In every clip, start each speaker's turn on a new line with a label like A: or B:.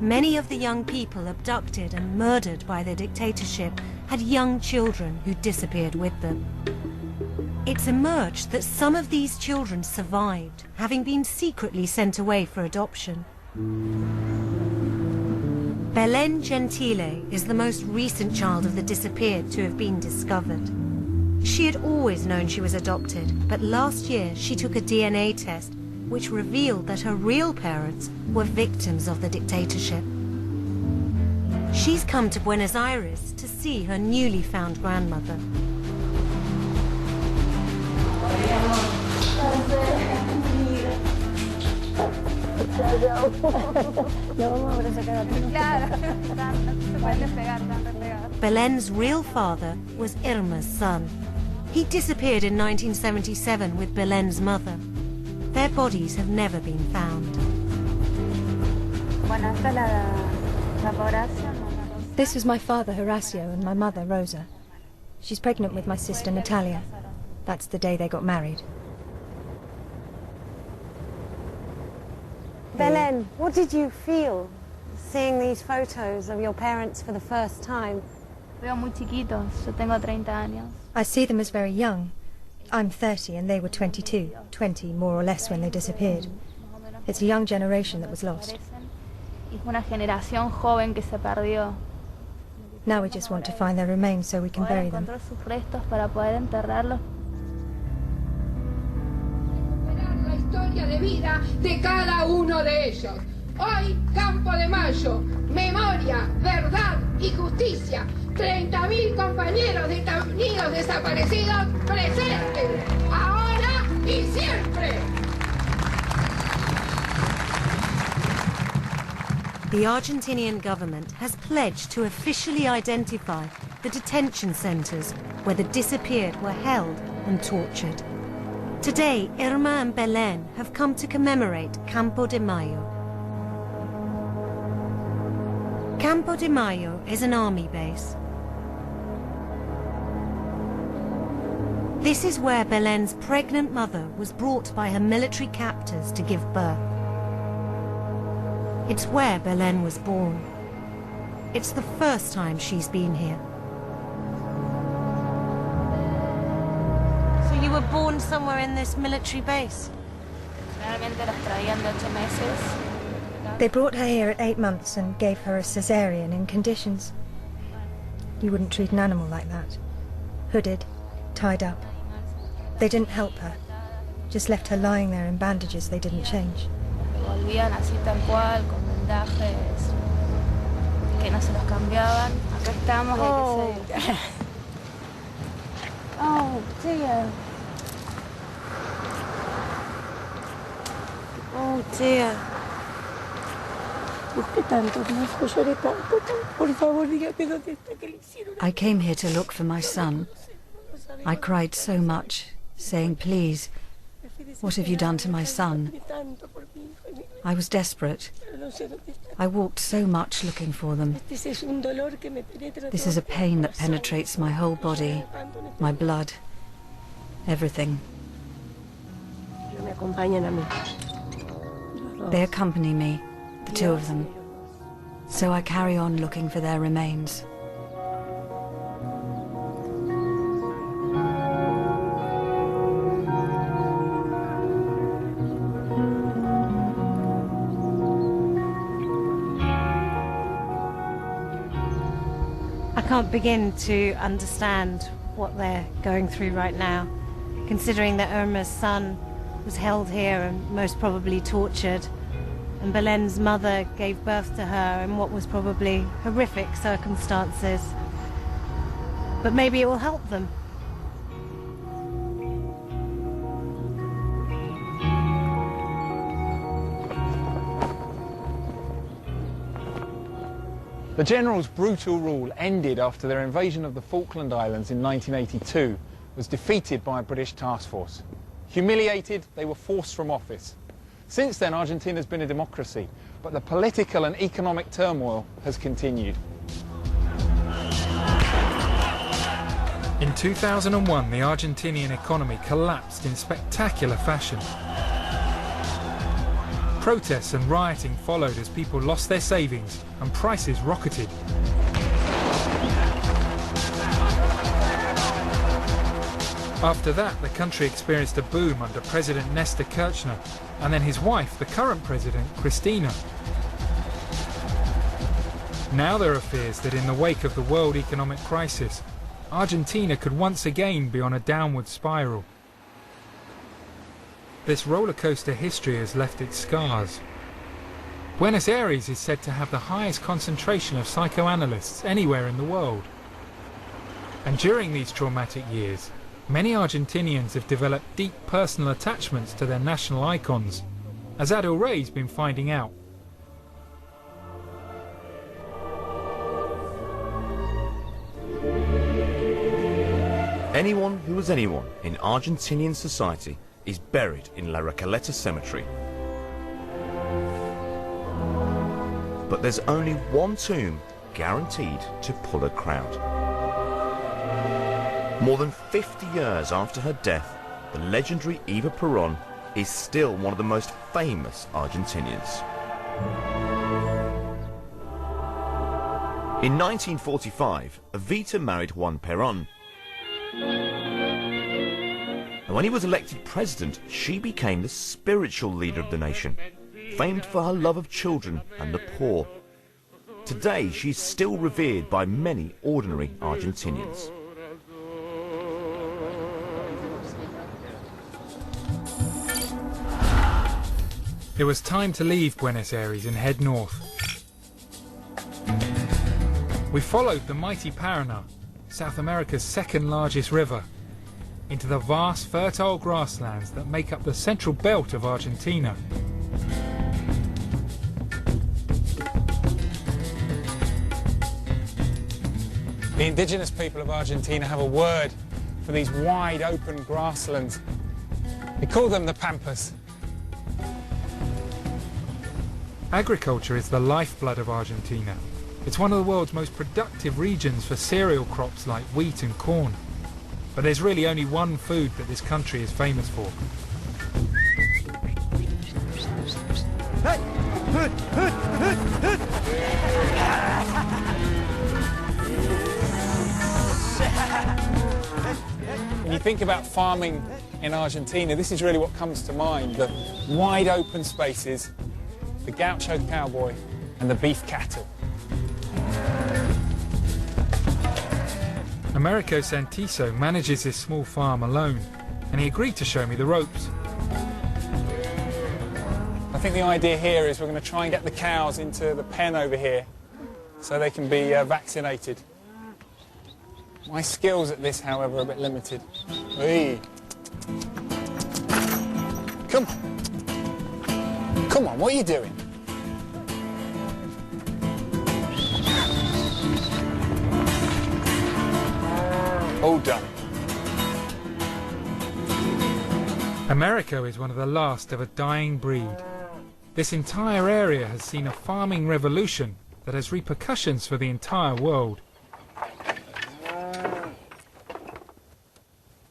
A: Many of the young people abducted and murdered by the dictatorship had young children who disappeared with them. It's emerged that some of these children survived, having been secretly sent away for adoption. Belén Gentile is the most recent child of the disappeared to have been discovered. She had always known she was adopted, but last year she took a DNA test which revealed that her real parents were victims of the dictatorship. She's come to Buenos Aires to see her newly found grandmother. Belén's real father was Irma's son. He disappeared in 1977 with Belén's mother. Their bodies have never been found.
B: This was my father, Horacio, and my mother, Rosa. She's pregnant with my sister, Natalia. That's the day they got married.
A: Belén, what did you feel seeing these photos of your parents for the first time?
C: Veo muy chiquitos, yo tengo 30 años.
B: I see them as very young. I'm 30 and they were 22, 20 more or less when they disappeared. It's a young generation that was lost.
C: Una generación joven que se perdió.
B: Now we just want to find their remains so we can bury them.
C: Sus restos para poder enterrarlos.
D: La historia de vida de cada uno de ellos. Hoy, Campo de Mayo, memoria, verdad y justicia. 30.000 compañeros detenidos desaparecidos presentes, ahora y siempre.
A: The Argentinian government has pledged to officially identify the detention centers where the disappeared were held and tortured. Today, Irma and Belén have come to commemorate Campo de Mayo. Campo de Mayo is an army base. This is where Belén's pregnant mother was brought by her military captors to give birth. It's where Belén was born. It's the first time she's been here. So you were born somewhere in this military base?
B: They brought her here at 8 months and gave her a cesarean in conditions. You wouldn't treat an animal like that. Hooded, tied up. They didn't help her. Just left her lying there in bandages they didn't change.
C: Volvían así tal cual, con vendajes que no se los cambiaban. Acá estamos.
A: Oh dear. Oh dear.
E: I came here to look for my son. I cried so much, saying, "Please, what have you done to my son?" I was desperate. I walked so much looking for them. This is a pain that penetrates my whole body, my blood, everything. They accompany me, the two of them, so I carry on looking for their remains.
A: I can't begin to understand what they're going through right now, considering that Irma's son was held here and most probably tortured, and Belén's mother gave birth to her in what was probably horrific circumstances. But maybe it will help them.
F: The general's brutal rule ended after their invasion of the Falkland Islands in 1982 was defeated by a British task force. Humiliated, they were forced from office. Since then, Argentina's been a democracy, but the political and economic turmoil has continued.
G: In 2001, the Argentinian economy collapsed in spectacular fashion. Protests and rioting followed as people lost their savings and prices rocketed. After that, the country experienced a boom under President Néstor Kirchner, and then his wife, the current president, Cristina. Now there are fears that in the wake of the world economic crisis, Argentina could once again be on a downward spiral. This roller coaster history has left its scars. Buenos Aires is said to have the highest concentration of psychoanalysts anywhere in the world. And during these traumatic years, many Argentinians have developed deep personal attachments to their national icons, as Adil Ray's been finding out.
H: Anyone who was anyone in Argentinian society is buried in La Recoleta Cemetery. But there's only one tomb guaranteed to pull a crowd. More than 50 years after her death, the legendary Eva Perón is still one of the most famous Argentinians. In 1945, Evita married Juan Perón. And when he was elected president, she became the spiritual leader of the nation, famed for her love of children and the poor. Today, she's still revered by many ordinary Argentinians.
G: It was time to leave Buenos Aires and head north. We followed the mighty Paraná, South America's second largest river, into the vast fertile grasslands that make up the central belt of Argentina.
F: The indigenous people of Argentina have a word for these wide open grasslands. They call them the Pampas.
G: Agriculture is the lifeblood of Argentina. It's one of the world's most productive regions for cereal crops like wheat and corn. But there's really only one food that this country is famous for.
F: When you think about farming in Argentina, this is really what comes to mind. The wide open spaces, the gaucho cowboy and the beef cattle.
G: Americo Santiso manages this small farm alone, and he agreed to show me the ropes.
F: I think the idea here is we're going to try and get the cows into the pen over here so they can be vaccinated. My skills at this, however, are a bit limited. Hey. Come on. Come on, what are you doing? All done.
G: Americo is one of the last of a dying breed. This entire area has seen a farming revolution that has repercussions for the entire world.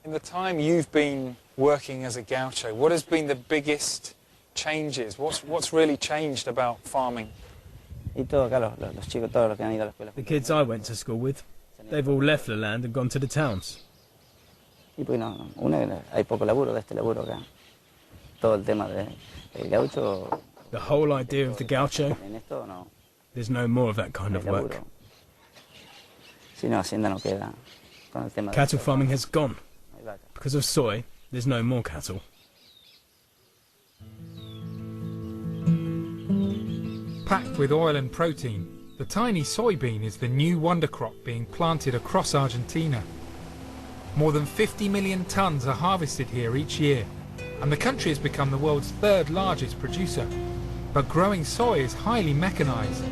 F: In the time you've been working as a gaucho, what has been the biggest changes? What's really changed about farming?
I: The kids I went to school with, they've all left the land and gone to the towns. The whole idea of the gaucho, there's no more of that kind of work. Cattle farming has gone. Because of soy, there's no more cattle.
G: Packed with oil and protein, the tiny soybean is the new wonder crop being planted across Argentina. More than 50 million tons are harvested here each year, and the country has become the world's third largest producer. But growing soy is highly mechanized.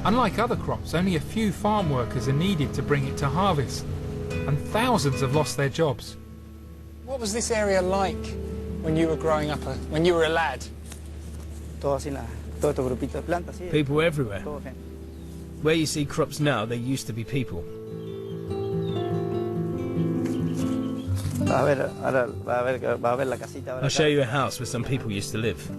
G: Unlike other crops, only a few farm workers are needed to bring it to harvest, and thousands have lost their jobs.
F: What was this area like when you were growing up, when you were a lad?
I: People everywhere. Where you see crops now, there used to be people. I'll show you a house where some people used to live.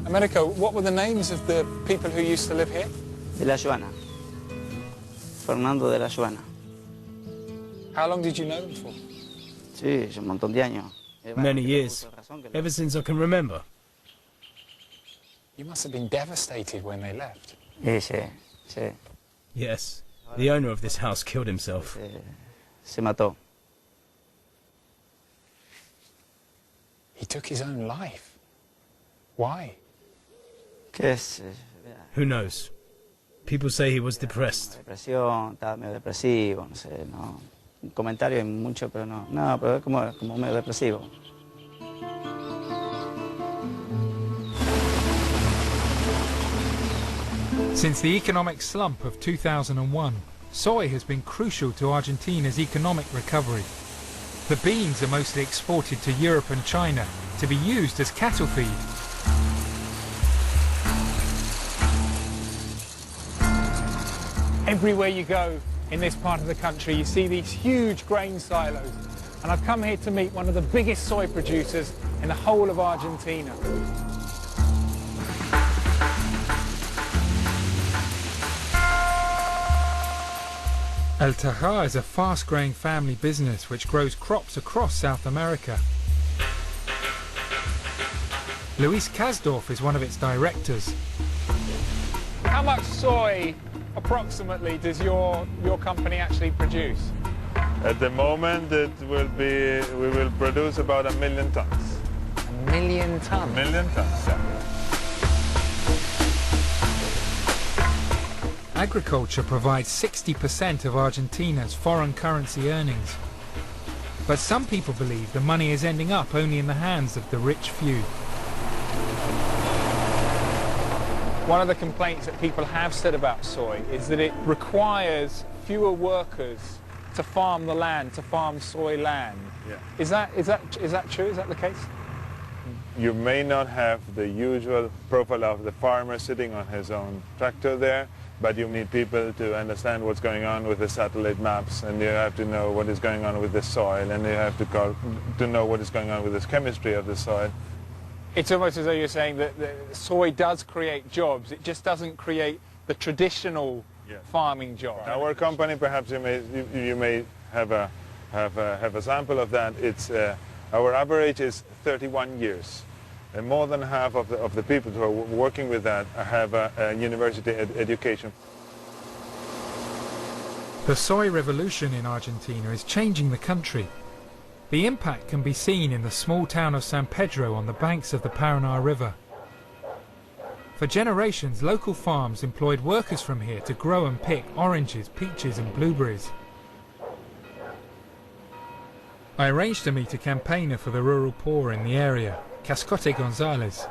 F: Americo, what were the names of the people who used to live here?
J: De la Joana. Fernando de la Joana.
F: How long did you know them for?
J: Sí, un montón de años.
I: Many years. Ever since I can remember.
F: You must have been devastated when they left.
J: Sí, sí.
I: Yes. The owner of this house killed himself.
J: Se mató.
F: He took his own life. Why?
J: ¿Qué es?
I: Who knows? People say he was depressed.
J: Depresión, estaba medio depresivo, no sé, no. Un comentario hay mucho, pero no. No, pero es como medio depresivo.
G: Since the economic slump of 2001, soy has been crucial to Argentina's economic recovery. The beans are mostly exported to Europe and China to be used as cattle feed.
F: Everywhere you go in this part of the country, you see these huge grain silos. And I've come here to meet one of the biggest soy producers in the whole of Argentina.
G: El Tajar is a fast-growing family business which grows crops across South America. Luis Kasdorf is one of its directors.
F: How much soy, approximately, does your company actually produce?
K: At the moment, we will produce about 1 million tons.
F: 1 million tons?
K: 1 million tons, yeah.
G: Agriculture provides 60% of Argentina's foreign currency earnings. But some people believe the money is ending up only in the hands of the rich few.
F: One of the complaints that people have said about soy is that it requires fewer workers to farm the land, to farm soy land.
K: Yeah.
F: Is that true? Is that the case?
K: You may not have the usual profile of the farmer sitting on his own tractor there, but you need people to understand what's going on with the satellite maps, and you have to know what is going on with the soil, and you have to know what is going on with the chemistry of the soil.
F: It's almost as though you're saying that soy does create jobs, it just doesn't create the traditional farming jobs.
K: Our company, perhaps you may have a sample of that. It's our average is 31 years. And more than half of the people who are working with that have a university education.
G: The soy revolution in Argentina is changing the country. The impact can be seen in the small town of San Pedro on the banks of the Paraná River. For generations, local farms employed workers from here to grow and pick oranges, peaches and blueberries. I arranged to meet a campaigner for the rural poor in the area, Cascote Gonzalez.